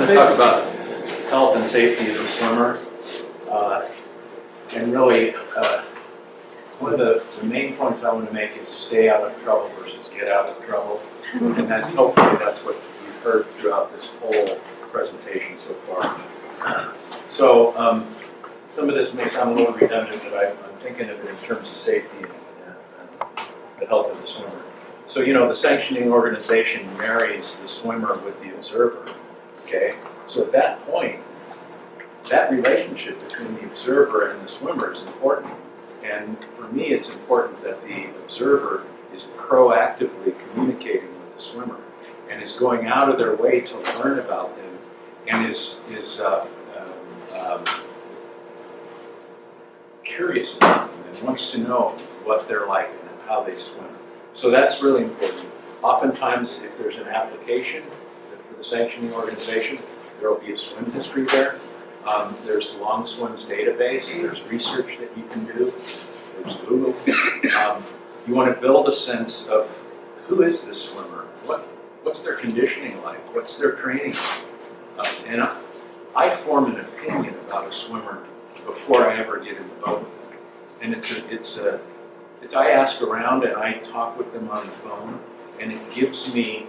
to talk about health and safety of the swimmer. And really, one of the main points I want to make is stay out of trouble versus get out of trouble. And that's hopefully that's what you've heard throughout this whole presentation so far. So some of this may sound a little redundant, but I'm thinking of it in terms of safety and the health of the swimmer. So, you know, the sanctioning organization marries the swimmer with the observer, okay? So at that point, that relationship between the observer and the swimmer is important. And for me, it's important that the observer is proactively communicating with the swimmer and is going out of their way to learn about them and is curious about them and wants to know what they're like and how they swim. So that's really important. Oftentimes, if there's an application for the sanctioning organization, there will be a swim history there. There's the Long Swims database. There's research that you can do. There's Google. You want to build a sense of who is this swimmer? What's their conditioning like? What's their training like? And I form an opinion about a swimmer before I ever get in the boat with them. And I ask around and I talk with them on the phone, and it gives me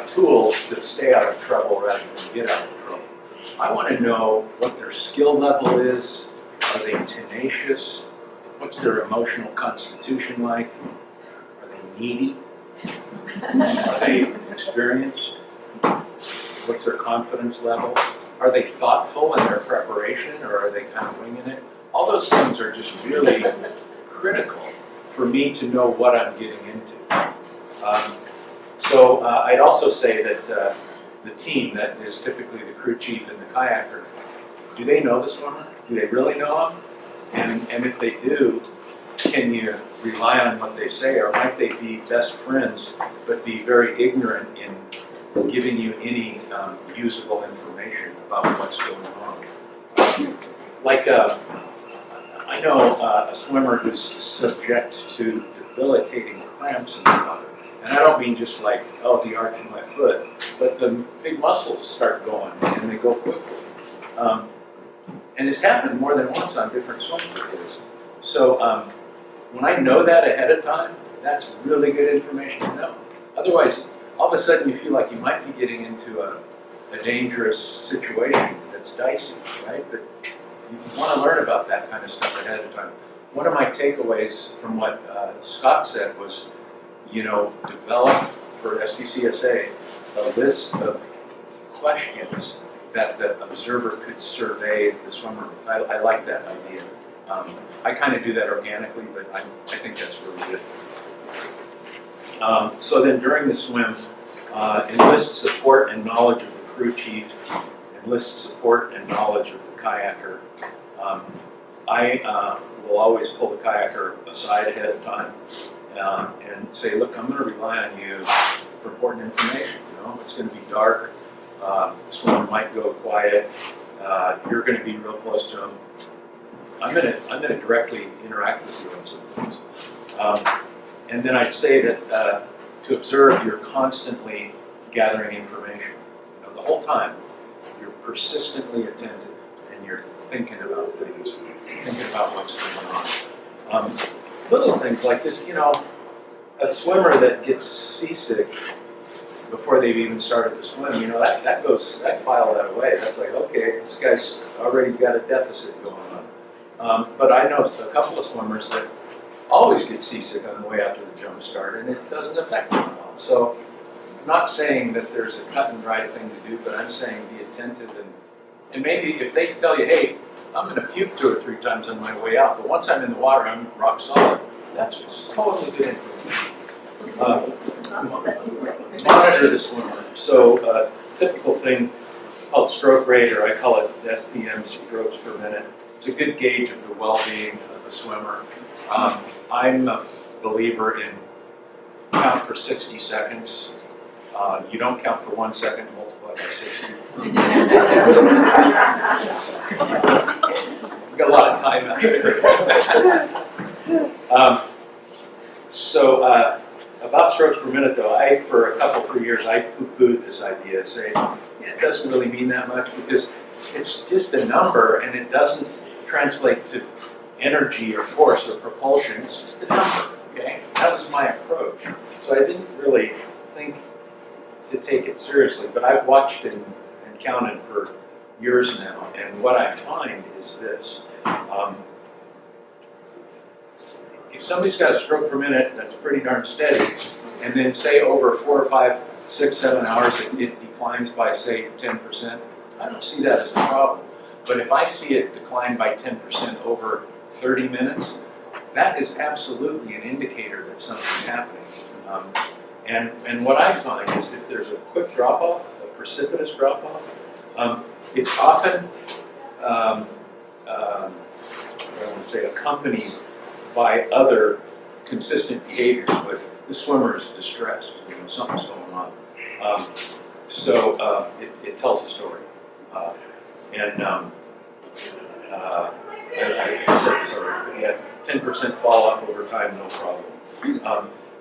tools to stay out of trouble rather than get out of trouble. I want to know what their skill level is. Are they tenacious? What's their emotional constitution like? Are they needy? Are they experienced? What's their confidence level? Are they thoughtful in their preparation, or are they kind of winging it? All those things are just really critical for me to know what I'm getting into. So I'd also say that the team, that is typically the crew chief and the kayaker, do they know the swimmer? Do they really know him? And if they do, can you rely on what they say, or might they be best friends but be very ignorant in giving you any usable information about what's going on? I know a swimmer who's subject to debilitating cramps in the water. And I don't mean just like, oh, the arch in my foot, but the big muscles start going and they go quickly. And it's happened more than once on different swims of his. So when I know that ahead of time, that's really good information to know. Otherwise, all of a sudden you feel like you might be getting into a dangerous situation that's dicey, right? But you want to learn about that kind of stuff ahead of time. One of my takeaways from what Scott said was, you know, develop for SDCSA a list of questions that the observer could survey the swimmer with. I like that idea. I kind of do that organically, but I think that's really good. So then during the swim, enlist support and knowledge of the crew chief, enlist support and knowledge of the kayaker. I will always pull the kayaker aside ahead of time and say, look, I'm going to rely on you for important information. You know, it's going to be dark. The swimmer might go quiet. You're going to be real close to him. I'm going to directly interact with you on some things. And then I'd say that to observe, you're constantly gathering information. You know, the whole time, you're persistently attentive and you're thinking about things, thinking about what's going on. Little things like this, you know, a swimmer that gets seasick before they've even started to swim, you know, that file that away. That's like, okay, this guy's already got a deficit going on. But I know a couple of swimmers that always get seasick on the way out to the jump start, and it doesn't affect them at all. So I'm not saying that there's a cut and dry thing to do, but I'm saying be attentive and maybe if they tell you, hey, I'm going to puke 2 or 3 times on my way out, but once I'm in the water, I'm rock solid. That's just totally good information. Monitor the swimmer. So typical thing called stroke rate, or I call it SPM, strokes per minute. It's a good gauge of the well-being of the swimmer. I'm a believer in count for 60 seconds. You don't count for 1 second, multiply by 60. We've got a lot of time out there. So about strokes per minute, though, for a couple, 3 years, I poo-pooed this idea, saying, yeah, it doesn't really mean that much because it's just a number and it doesn't translate to energy or force or propulsion. It's just a number, okay? That was my approach. So I didn't really think to take it seriously, but I've watched and counted for years now, and what I find is this. If somebody's got a stroke per minute that's pretty darn steady, and then say over 4 or 5, 6, 7 hours it declines by say 10%, I don't see that as a problem. But if I see it decline by 10% over 30 minutes, that is absolutely an indicator that something's happening. And what I find is if there's a quick drop-off, a precipitous drop-off, it's often, I want to say, accompanied by other consistent behaviors with the swimmer is distressed, something's going on. So it tells a story. I said this already, but yeah, 10% fall off over time, no problem.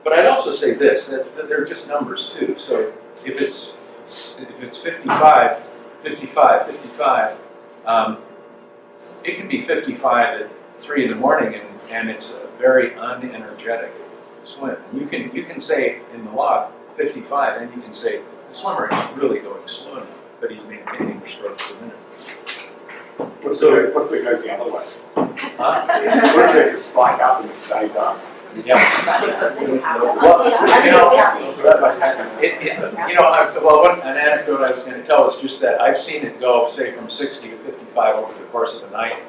But I'd also say this, that they're just numbers too. So if it's 55, 55, 55, it can be 55 at 3 in the morning and it's a very unenergetic swim. You can say in the log 55 and you can say the swimmer is really going slow now, but he's maintaining the strokes per minute. What if it goes the other way? What if there's a spike up and it stays up? Yeah. An anecdote I was going to tell is just that I've seen it go, say, from 60 to 55 over the course of the night,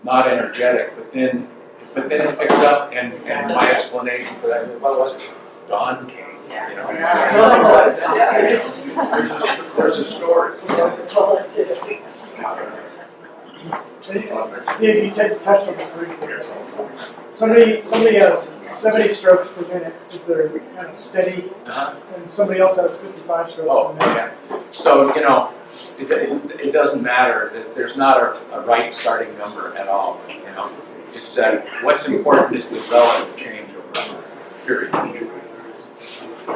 not energetic, but then it picks up, and my explanation for that, what was it? Dawn came. There's a story. Dave, you touched on this briefly. Somebody has 70 strokes per minute is their kind of steady, and somebody else has 55 strokes per minute. Yeah. So, it doesn't matter that there's not a right starting number at all. It's that what's important is the relative change over period. Is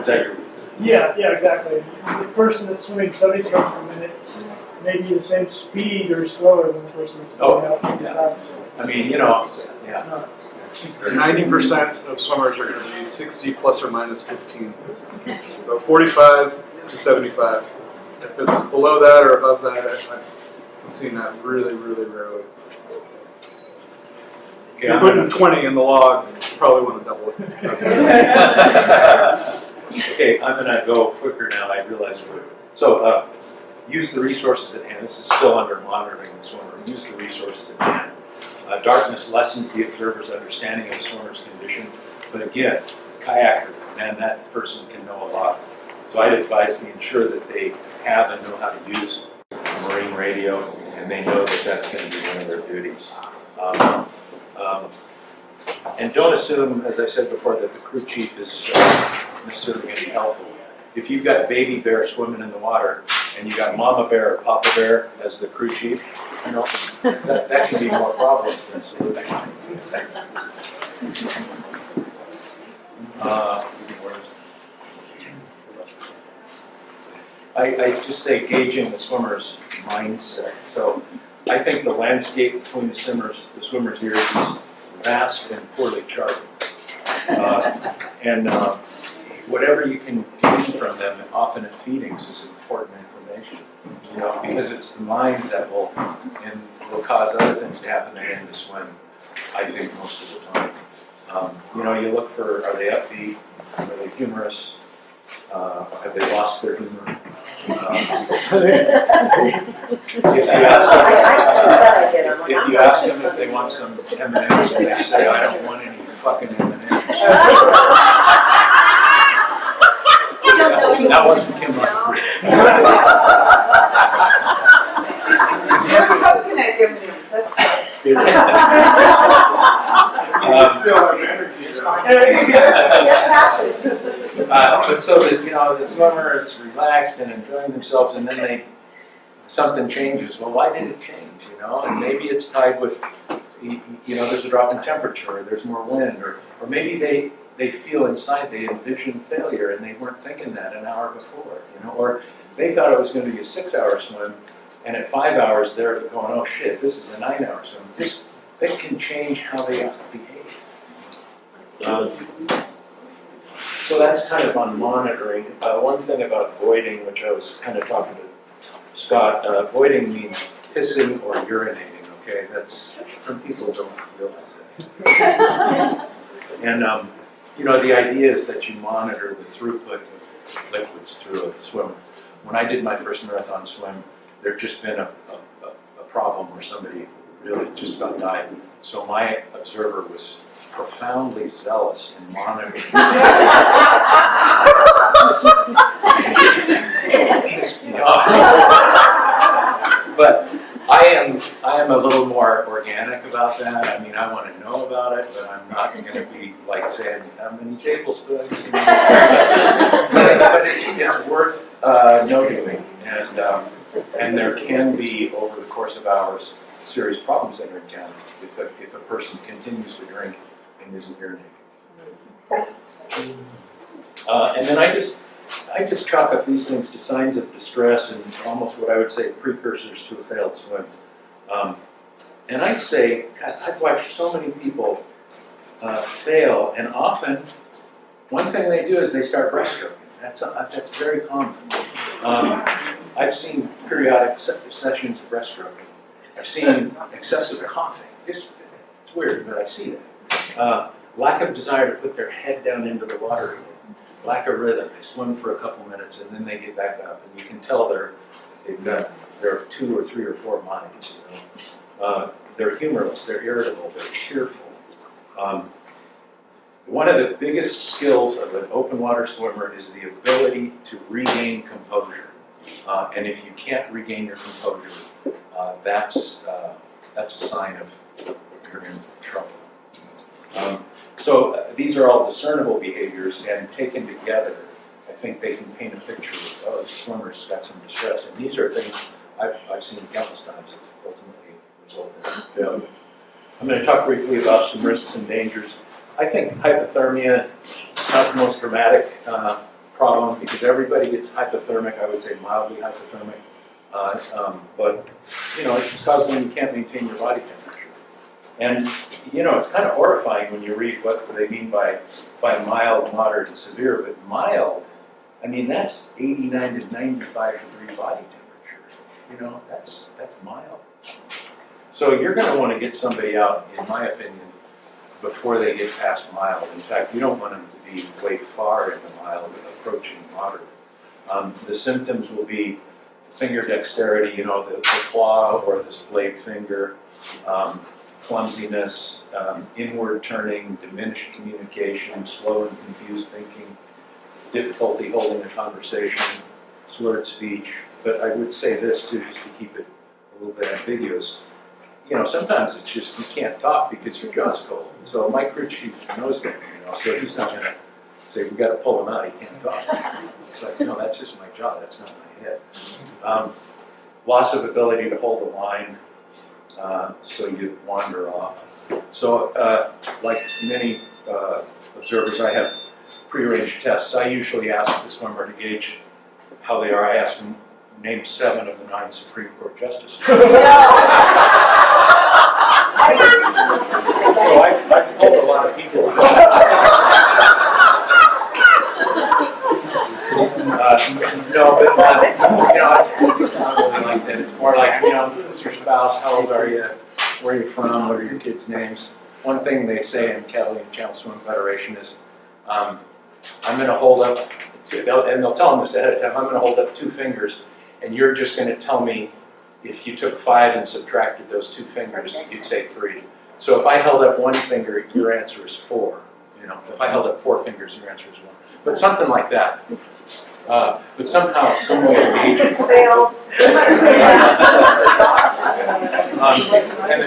that your Yeah, exactly. The person that's swimming 70 strokes per minute may be the same speed or slower than the person that's going out 55. Yeah. I mean, yeah. 90% of swimmers are going to be 60 plus or minus 15. So 45 to 75. If it's below that or above that, I've seen that really, really rarely. If you're putting 20 in the log, you probably want to double it. Okay, I'm going to go quicker now. I realize we're... So, use the resources at hand. This is still under monitoring the swimmer. Use the resources at hand. Darkness lessens the observer's understanding of the swimmer's condition. But again, kayaker, man, that person can know a lot. So I'd advise we ensure that they have and know how to use marine radio, and they know that that's going to be one of their duties. And don't assume, as I said before, that the crew chief is necessarily going to be helpful. If you've got baby bear swimming in the water, and you got mama bear or papa bear as the crew chief, that can be more problems than solutions. I just say gauging the swimmer's mindset. So I think the landscape between the swimmer's ears is vast and poorly charted. Whatever you can glean from them, often at feedings, is important information. Because it's the mind that will cause other things to happen than them to swim. I think most of the time. You look for, are they upbeat? Are they humorous? Have they lost their humor? If you ask them if they want some M&Ms, and they say, I don't want any fucking M&Ms. That wasn't Kim Ruff. But so that the swimmer is relaxed and enjoying themselves, and then something changes. Well, why did it change? And maybe it's tied with there's a drop in temperature, or there's more wind, or maybe they feel inside, they envision failure, and they weren't thinking that an hour before, or they thought it was going to be a 6-hour swim, and at 5 hours they're going, oh shit, this is a 9-hour swim. That can change how they behave. So that's kind of on monitoring. One thing about voiding, which I was kind of talking to Scott, voiding means pissing or urinating, okay? That's, some people don't realize that. And, the idea is that you monitor the throughput of liquids through a swimmer. When I did my first marathon swim, there'd just been a problem where somebody really just about died. So my observer was profoundly zealous in monitoring. Pissed me off. But I am a little more organic about that. I mean, I want to know about it, but I'm not going to be like saying how many tablespoons. But it's worth noting, and there can be over the course of hours serious problems that are encountered if a person continues to drink and isn't urinating. And then I just chalk up these things to signs of distress and almost what I would say precursors to a failed swim. And I'd say, I've watched so many people fail, and often one thing they do is they start breaststroking. That's very common. I've seen periodic sessions of breaststroking. I've seen excessive coughing. It's weird, but I see that. Lack of desire to put their head down into the water. Lack of rhythm. They swim for a couple minutes and then they get back up, and you can tell there are 2 or 3 or 4 minds. They're humorless. They're irritable. They're tearful. One of the biggest skills of an open water swimmer is the ability to regain composure. And if you can't regain your composure, that's a sign of you're in trouble. So these are all discernible behaviors, and taken together, I think they can paint a picture of, oh, the swimmer's got some distress. And these are things I've seen countless times that ultimately result in failure. I'm going to talk briefly about some risks and dangers. I think hypothermia is not the most dramatic problem because everybody gets hypothermic. I would say mildly hypothermic. But, it's caused when you can't maintain your body temperature. And, it's kind of horrifying when you read what they mean by mild, moderate, and severe. But mild, I mean, that's 89 to 95 degree body temperature. That's mild. So you're going to want to get somebody out, in my opinion, before they get past mild. In fact, you don't want them to be way far into mild, approaching moderate. The symptoms will be finger dexterity, the claw or the splayed finger, clumsiness, inward turning, diminished communication, slow and confused thinking, difficulty holding a conversation, slurred speech. But I would say this too, just to keep it a little bit ambiguous. Sometimes it's just you can't talk because your jaw's cold. So my crew chief knows that, so he's not going to say, we got to pull him out, he can't talk. It's like, no, that's just my jaw, that's not my head. Loss of ability to hold a line, so you wander off. So, like many observers, I have prearranged tests. I usually ask the swimmer to gauge how they are. I ask them, name 7 of the 9 Supreme Court justices. So I've told a lot of people. No, but it's not really like that. It's more like, who's your spouse? How old are you? Where are you from? What are your kids' names? One thing they say in Catalina Channel Swim Federation is, I'm going to hold up, and they'll tell them this ahead of time, I'm going to hold up 2 fingers, and you're just going to tell me if you took 5 and subtracted those 2 fingers, you'd say 3. So if I held up 1 finger, your answer is 4. If I held up 4 fingers, your answer is 1. But something like that. But somehow, some way of gauging. And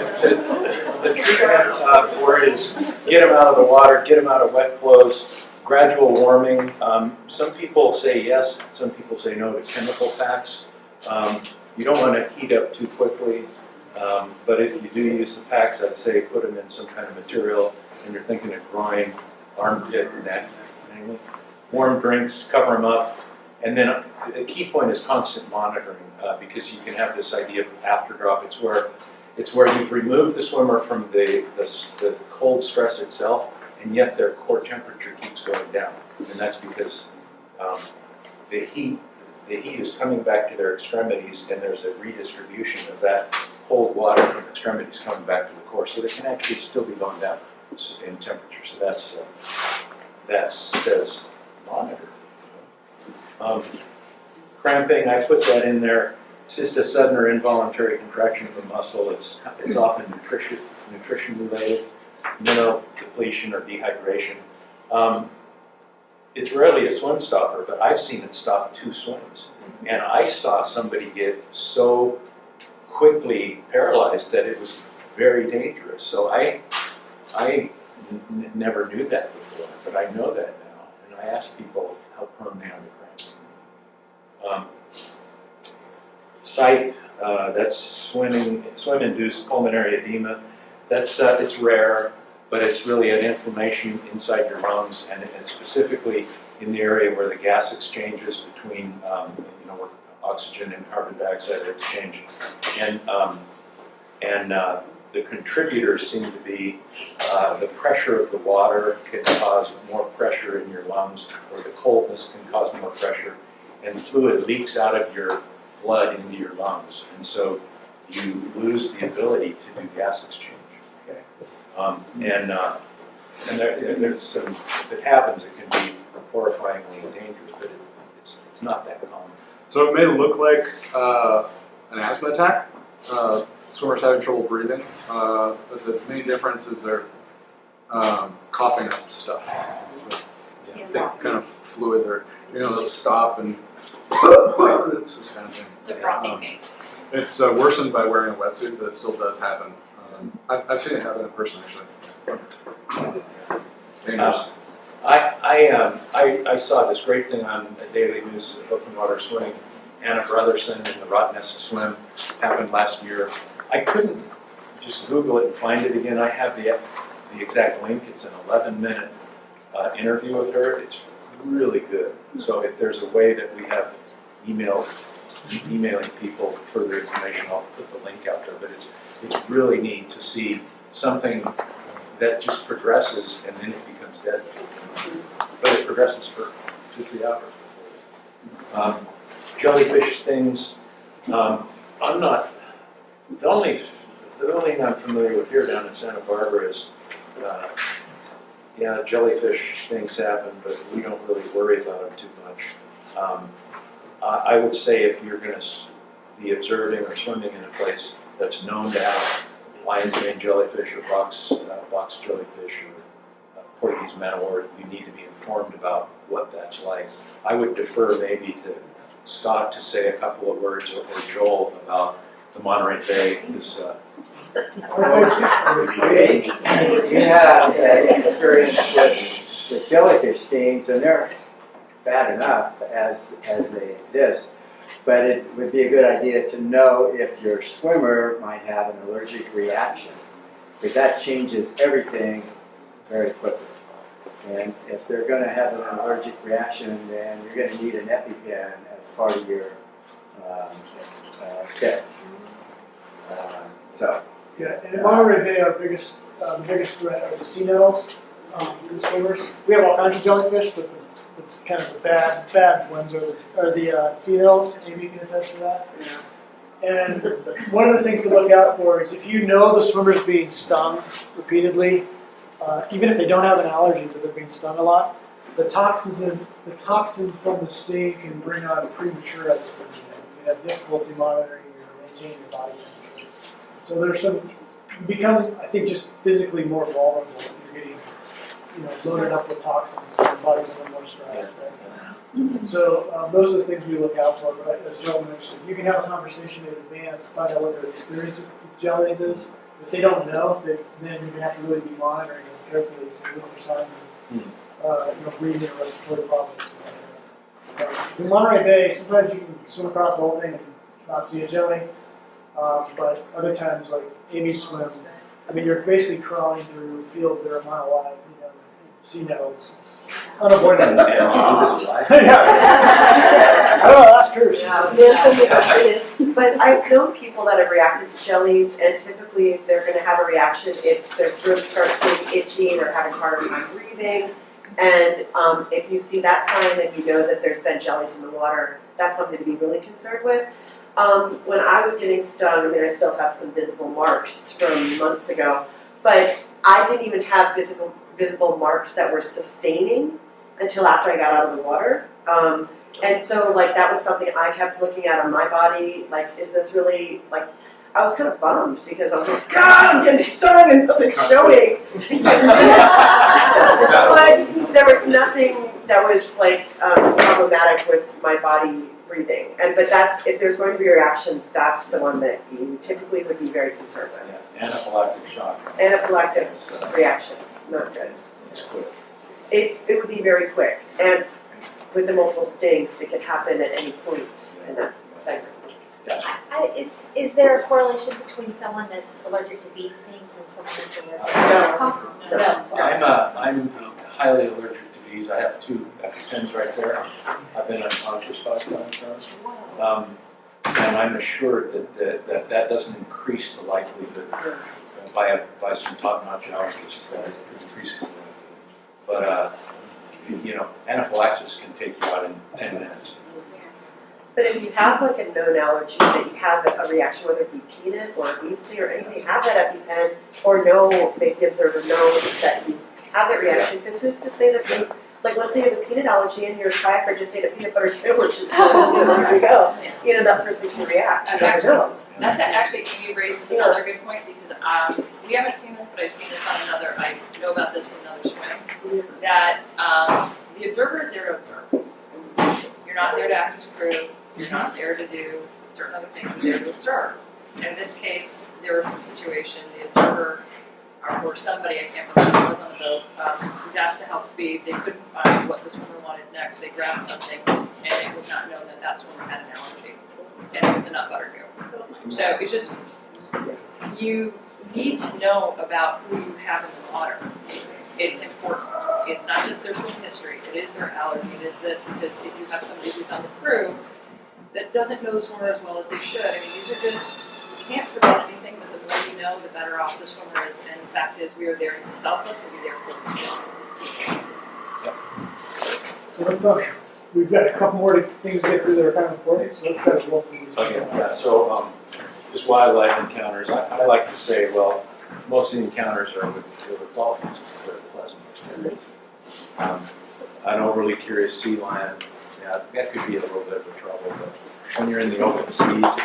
the treatment for it is get them out of the water, get them out of wet clothes, gradual warming. Some people say yes, some people say no to chemical packs. You don't want to heat up too quickly, but if you do use the packs, I'd say put them in some kind of material, and you're thinking of groin, armpit and neck, mainly. Warm drinks, cover them up. And then the key point is constant monitoring, because you can have this idea of afterdrop. It's where you've removed the swimmer from the cold stress itself, and yet their core temperature keeps going down. And that's because the heat is coming back to their extremities, and there's a redistribution of that cold water from extremities coming back to the core. So they can actually still be going down in temperature. So that says monitor. Cramping, I put that in there. It's just a sudden or involuntary contraction of the muscle. It's often nutrition related, mineral depletion or dehydration. It's rarely a swim stopper, but I've seen it stop 2 swims. And I saw somebody get so quickly paralyzed that it was very dangerous. So I never knew that before, but I know that now. And I ask people how prone they are to cramping. Sight, that's swim-induced pulmonary edema. That's it's rare, but it's really an inflammation inside your lungs, and it's specifically in the area where the gas exchanges between where oxygen and carbon dioxide are exchanged, and the contributors seem to be the pressure of the water can cause more pressure in your lungs, or the coldness can cause more pressure, and fluid leaks out of your blood into your lungs, and so you lose the ability to do gas exchange. Okay, there's some. If it happens, it can be horrifyingly dangerous, but it's not that common. So it may look like an asthma attack. Swimmers having trouble breathing, but the main difference is they're coughing up stuff. It's a thick kind of fluid, or they'll stop and it's this kind of thing. It's a frothy thing. It's worsened by wearing a wetsuit, but it still does happen. I've seen it happen in person actually. It's dangerous. I saw this great thing on the Daily News of Open Water Swimming. Anna Brotherson in the Rottnest Swim happened last year. I couldn't just Google it and find it again. I have the exact link. It's an 11-minute interview with her. It's really good. So if there's a way that we have emailing people further information, I'll put the link out there. But it's really neat to see something that just progresses and then it becomes deadly. But it progresses for 2-3 hours. Jellyfish stings. I'm not. The only thing I'm familiar with here down in Santa Barbara is, jellyfish stings happen, but we don't really worry about them too much. I would say if you're going to be observing or swimming in a place that's known to have lion's mane jellyfish or box jellyfish or Portuguese man-o-war, you need to be informed about what that's like. I would defer maybe to Scott to say a couple of words, or Joel, about the Monterey Bay, because We had experience with jellyfish stings, and they're bad enough as they exist, but it would be a good idea to know if your swimmer might have an allergic reaction, because that changes everything very quickly. And if they're going to have an allergic reaction, then you're going to need an EpiPen as part of your kit. Yeah, and in Monterey Bay, our biggest threat are the sea nettles to the swimmers. We have all kinds of jellyfish, but the kind of the bad ones are the sea nettles. Amy can attest to that. And one of the things to look out for is if you know the swimmer's being stung repeatedly, even if they don't have an allergy, but they're being stung a lot, the toxin from the sting can bring on a premature exposure. You have difficulty monitoring or maintaining your body temperature. So there's some, you become, I think, just physically more vulnerable if you're getting, loaded up with toxins, and your body's under more stress. Right? So those are the things we look out for. But as Joel mentioned, you can have a conversation in advance, find out what their experience with jellies is. If they don't know, then you're going to have to really be monitoring them carefully to look for signs of breathing or respiratory problems. In Monterey Bay, sometimes you can swim across the whole thing and not see a jelly, but other times, like Amy swims, you're basically crawling through fields that are a mile wide, sea nettles. It's unavoidable. And you do this live? Yeah. I don't know, ask her. Yeah. But I've known people that have reacted to jellies, and typically if they're gonna have a reaction, it's their throat starts getting itchy, they're having a harder time breathing. And if you see that sign and you know that there's been jellies in the water, that's something to be really concerned with. When I was getting stung, I mean, I still have some visible marks from months ago, but I didn't even have visible marks that were sustaining until after I got out of the water. And so, like, that was something I kept looking at on my body, like, is this really, like, I was kind of bummed because I was like, God, I'm getting stung and nothing's showing. But there was nothing that was, like, problematic with my body breathing. But that's, if there's going to be a reaction, that's the one that you typically would be very concerned with. Yeah, anaphylactic shock. Anaphylactic reaction, not good. It's quick. It would be very quick, and with the multiple stings, it could happen at any point in that segment. Is there a correlation between someone that's allergic to bee stings and someone that's allergic No. to possible? I'm highly allergic to bees. I have 2 EpiPens right there. I've been unconscious 5 times. And I'm assured that doesn't increase the likelihood by some top-notch allergists that it increases the likelihood. But anaphylaxis can take you out in 10 minutes. But if you have like a known allergy that you have a reaction, whether it be peanut or a bee sting or anything, have that EpiPen or know, make the observer know that you have that reaction. Because who's to say that you, like, let's say you have a peanut allergy and your kayaker just ate a peanut butter sandwich and there you go. That person can react. You never know. That's actually, Amy raises another good point because we haven't seen this, but I've seen this on another, I know about this from another swim, that the observer is there to observe. You're not there to act as crew, you're not there to do certain other things, you're there to observe. And in this case, there was some situation, the observer, or somebody, I can't remember who was on the boat, was asked to help feed, they couldn't find what the swimmer wanted next, they grabbed something, and it was not known that that swimmer had an allergy. And it was a nut butter goo. So it's just, you need to know about who you have in the water. It's important. It's not just their swim history, it is their allergy, it is this, because if you have somebody who's on the crew that doesn't know the swimmer as well as they should, I mean, these are just, you can't prevent anything, but the more you know, the better off the swimmer is. And the fact is, we are there to be selfless and be there for the So let's, we've got a couple more things to get through that are kind of important, so let's kind of walk through these. Okay, yeah, so just wildlife encounters, I like to say, well, most of the encounters are with dolphins, they're pleasant experience. An overly curious sea lion, yeah, that could be a little bit of a trouble, but when you're in the open seas,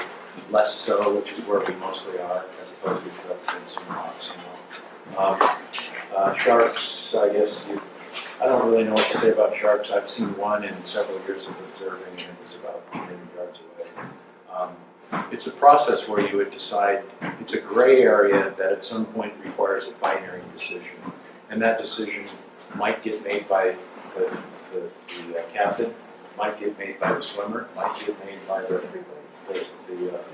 less so, which is where we mostly are, as opposed to in some rocks, Sharks, I guess, I don't really know what to say about sharks. I've seen one in several years of observing, and it was about 100 yards away. It's a process where you would decide, it's a gray area that at some point requires a binary decision. And that decision might get made by the captain, might get made by the swimmer, might get made by the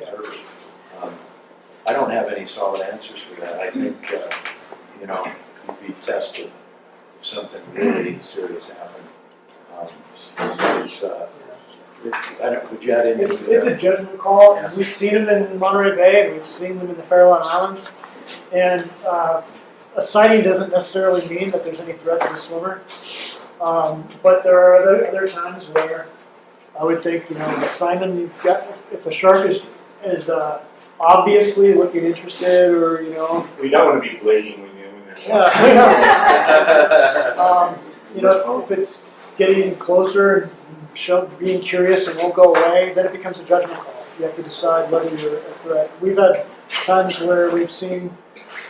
observer. I don't have any solid answers for that. I think, you'd be tested if something really serious happened. Would you add anything? It's a judgment call. Yeah. We've seen them in Monterey Bay, and we've seen them in the Farallon Islands. And a sighting doesn't necessarily mean that there's any threat to the swimmer. But there are other times where I would think, Simon, you've got, if a shark is obviously looking interested, or We don't want to be bleeding when they're if it's getting closer and being curious and won't go away, then it becomes a judgment call. You have to decide whether you're a threat. We've had times where we've seen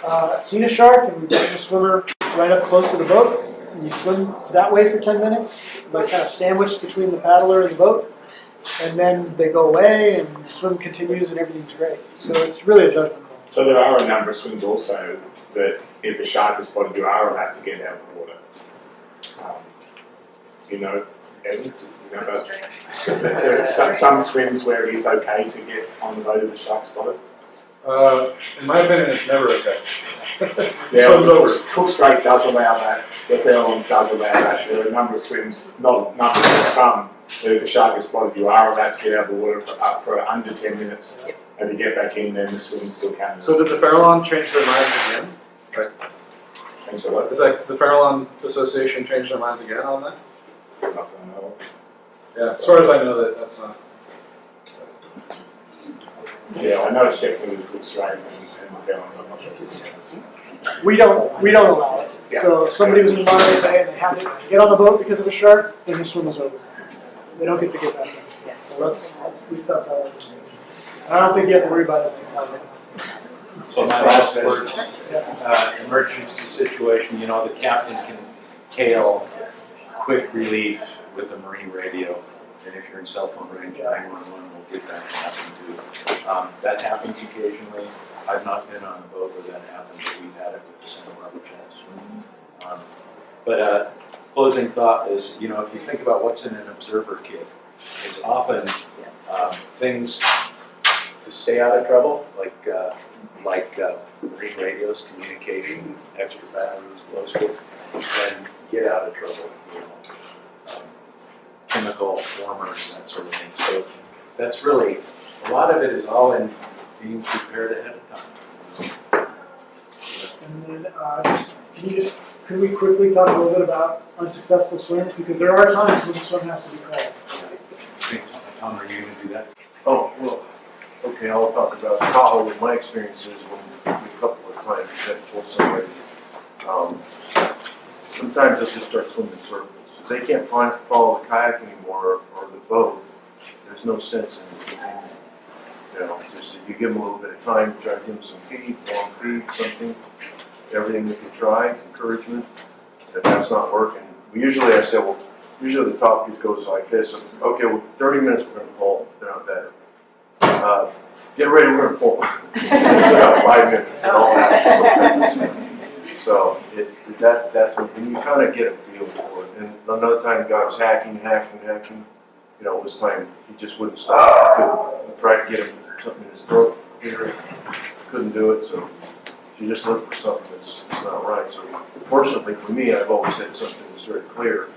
a shark, and we've got the swimmer right up close to the boat, and you swim that way for 10 minutes, like kind of sandwiched between the paddler and the boat, and then they go away, and the swim continues, and everything's great. So it's really a judgment call. So there are a number of swims also that if a shark is spotted, you are allowed to get out of the water. Evan, there are some swims where it is okay to get on the boat if a shark's spotted. In my opinion, it's never okay. Yeah, Cook Strait does allow that, the Fairlands does allow that. There are a number of swims, not numbers, but some, that if the shark is spotted, you are allowed to get out of the water for under 10 minutes. And if you get back in, then the swim still counts. So did the Farallon change their minds again? And so what? Is that the Farallon Association changed their minds again on that? I'm not gonna know. Yeah, as far as I know, that's not. Yeah, I know it's definitely with Cook Strait and the Fairlands, I'm not sure if it's yes. We don't allow it. Yeah. So if somebody was in Monterey Bay and they had to get on the boat because of a shark, then the swim was over. They don't get to get back in. So that's at least that's how it is. I don't think you have to worry about it too much. So my last word, Yes. emergency situation, the captain can hail quick relief with a marine radio. And if you're in cell phone range, 911 will get that to happen too. That happens occasionally. I've not been on a boat where that happens, but we've had it with the Santa Barbara Channel. But closing thought is, if you think about what's in an observer kit, it's often things to stay out of trouble, like marine radios, communication, extra batteries, glow stick, and get out of trouble, chemical warmers, that sort of thing. So that's really, a lot of it is all in being prepared ahead of time. And then could we quickly talk a little bit about unsuccessful swims? Because there are times when the swim has to be called. Tom, are you going to do that? Oh, well, okay, I'll talk about Tahoe with my experiences when a couple of times had to pull somebody. Sometimes they'll just start swimming in circles. If they can't follow the kayak anymore or the boat, there's no sense in continuing. Just if you give them a little bit of time, try to give them some feed, warm feed, something, everything you can try, encouragement. If that's not working, I say, well, usually the top piece goes like this. Okay, well, 30 minutes we're going to pull. They're not better. Get ready, we're going to pull. It's about 5 minutes. And all that. So that's when you kind of get a feel for it. And another time, the guy was hacking. It was time he just wouldn't stop. I tried to get him something in his throat. Couldn't do it. So you just look for something that's not right. So fortunately for me, I've always had something that's very clear.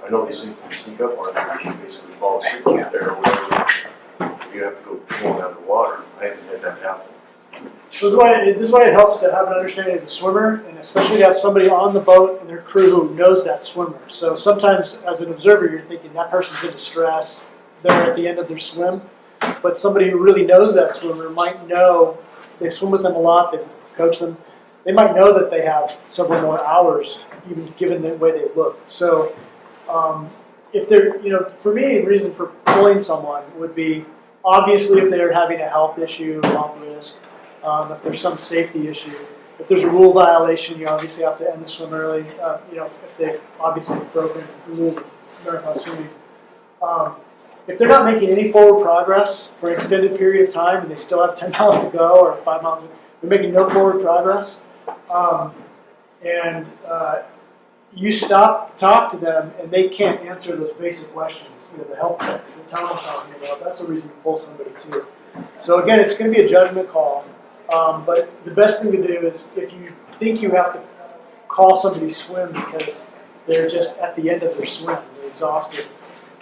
I know these things can sneak up on you. You basically fall asleep up there or whatever. You have to go pulling out of the water. I haven't had that happen. So this is why it helps to have an understanding of the swimmer, and especially to have somebody on the boat and their crew who knows that swimmer. So sometimes as an observer, you're thinking that person's in distress, they're at the end of their swim, but somebody who really knows that swimmer might know, they've swum with them a lot, they've coached them, they might know that they have several more hours, even given the way they look. So if they're, for me, the reason for pulling someone would be, obviously if they're having a health issue, health risk, if there's some safety issue, if there's a rule violation, you obviously have to end the swim early. If they've obviously broken the rules of marathon swimming. If they're not making any forward progress for an extended period of time and they still have 10 miles to go or 5 miles, they're making no forward progress, you talk to them, and they can't answer those basic questions, the health checks that Tom was talking about. That's a reason to pull somebody too. So again, it's going to be a judgment call, but the best thing to do is if you think you have to call somebody swim because they're just at the end of their swim, they're exhausted.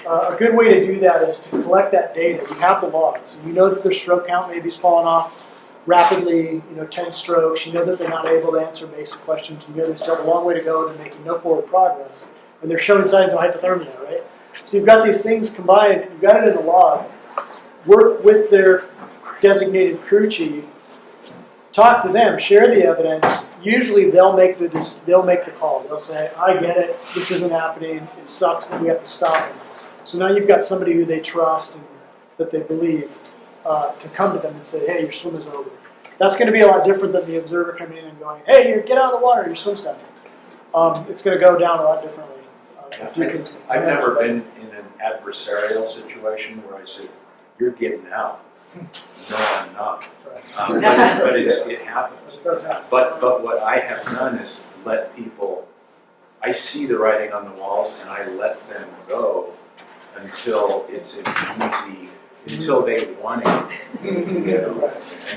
A good way to do that is to collect that data. You have the logs, and you know that their stroke count maybe is falling off rapidly, 10 strokes. You know that they're not able to answer basic questions. You know they still have a long way to go to making no forward progress. And they're showing signs of hypothermia, right? So you've got these things combined. You've got it in the log. Work with their designated crew chief. Talk to them. Share the evidence. Usually they'll make the call. They'll say, I get it. This isn't happening. It sucks, but we have to stop it. So now you've got somebody who they trust and that they believe to come to them and say, hey, your swim is over. That's going to be a lot different than the observer coming in and going, hey, get out of the water, your swim's done. It's going to go down a lot differently. I've never been in an adversarial situation where I said, you're getting out. No, I'm not. But it happens. It does happen. But what I have done is let people, I see the writing on the walls and I let them go until it's easy, until they want it. And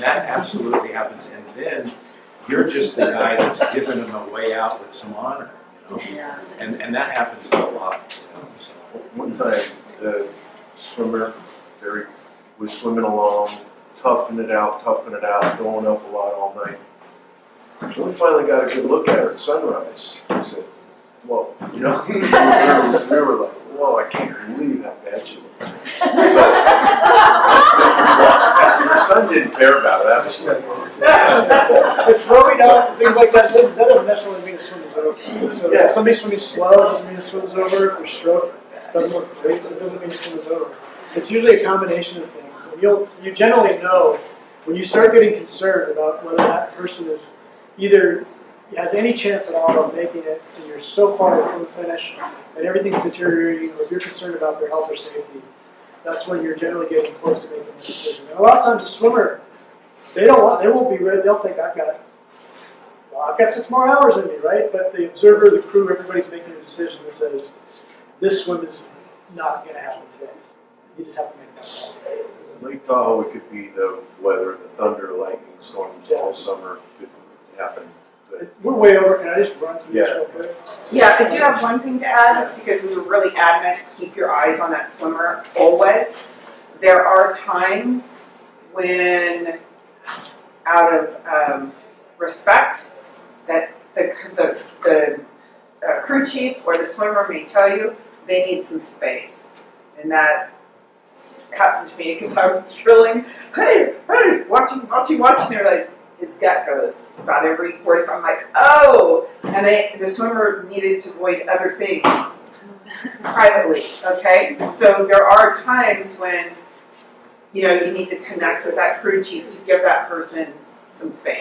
that absolutely happens. And then you're just the guy that's giving them a way out with some honor, you know? Yeah. And that happens a lot, you know, so. One time, the swimmer, Barry, was swimming along, toughing it out, going up a lot all night. So we finally got a good look at her at sunrise. I said, whoa, you know? we were like, whoa, I can't believe how bad she looks. Her son didn't care about it. That was With throwing up and things like that, that doesn't necessarily mean a swim is over. So if somebody's swimming slow, it doesn't mean a swim is over. If stroke doesn't look great, it doesn't mean a swim is over. It's usually a combination of things. And you generally know when you start getting concerned about whether that person is either has any chance at all of making it, and you're so far from the finish, and everything's deteriorating, or if you're concerned about their health or safety, that's when you're generally getting close to making a decision. And a lot of times, a swimmer, they won't be ready. They'll think, I've got 6 more hours in me, right? But the observer, the crew, everybody's making a decision that says, this swim is not going to happen today. You just have to make that call. Lake Tahoe, it could be the weather, the thunder, lightning storms all summer could happen. But We're way over. Can I just run through this Yeah. real quick? Yeah, I do have one thing to add, because we were really adamant, keep your eyes on that swimmer, always. There are times when, out of respect, that the crew chief or the swimmer may tell you they need some space. And that happened to me because I was drilling, hey, watching. They're like, his gut goes about every 45. I'm like, oh! And the swimmer needed to avoid other things privately, okay? So there are times when, you need to connect with that crew chief to give that person some space.